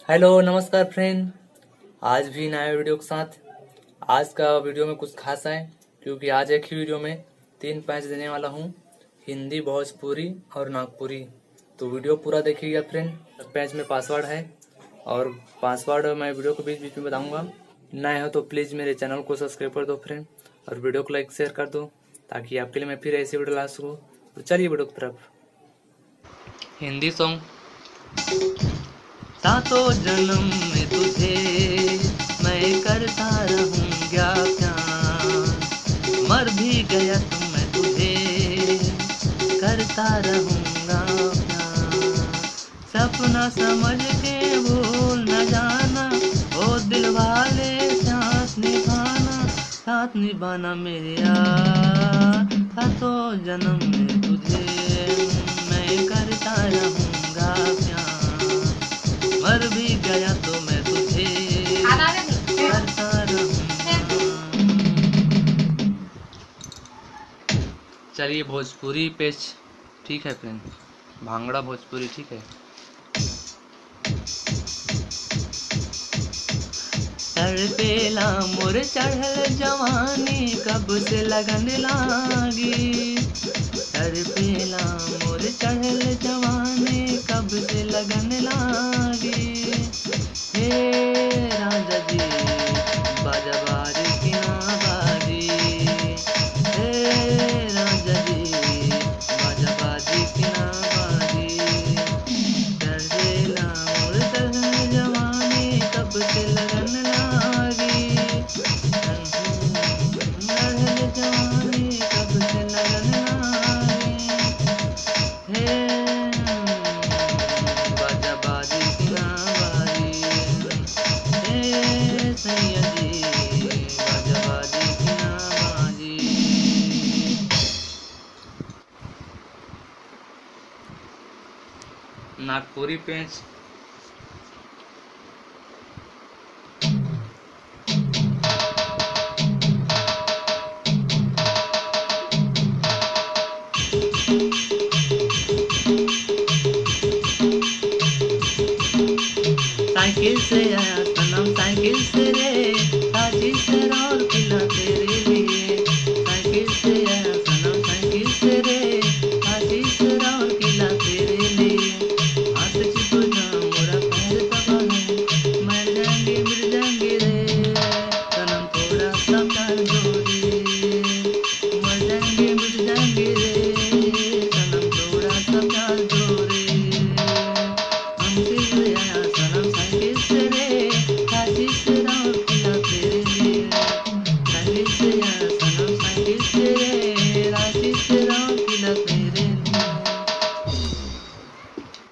Hello नमस्कार friend. आज भी नया वीडियो के साथ। आज का वीडियो में कुछ खास है क्योंकि आज एक ही वीडियो में 3 पैच देने वाला हूँ, हिंदी, भोजपुरी और नागपुरी। तो वीडियो पूरा देखिएगा फ्रेंड। पैच में पासवर्ड है और पासवर्ड मैं वीडियो को बीच बीच में बताऊँगा। नए हो तो प्लीज़ मेरे चैनल को सब्सक्राइब कर दो फ्रेंड और वीडियो को लाइक शेयर कर दो ताकि आपके लिए मैं फिर ऐसी वीडियो ला सकूँ। तो चलिए वीडियो की तरफ। हिंदी सॉन्ग। सातों जन्म में तुझे मैं करता रहूँगा प्यार, मर भी गया तो मैं तुझे करता रहूँगा प्यार। सपना समझ के भूल न जाना, ओ दिल वाले साथ निभाना मेरे यार। सातों जन्म में तुझे मैं करता रहूँगा प्यार, मर भी गया तो मैं तुझे करता रहूँगा। चलिए भोजपुरी पेच ठीक है फ्रेंड, भांगड़ा भोजपुरी ठीक है। तड़पेला मोर चढ़ल जवानी कब से लगन लागी, तड़पेला मोर चढ़ल जवानी कब से लगन लागी। हे राजा जी बाजा बारी की ना बारी, हे राजा जी बाजा बाजी की ना बारी। तड़पेला मोर चढ़ल जवानी कब से लगन लागी, चढ़ल जवानी कब से लगन लागी। हे बाजा बाजी की ना बारी, हे सैया जी बाजा बाजी की ना बाजी। नागपुरी पेंच। साइकिल से आया सनम साइकिल से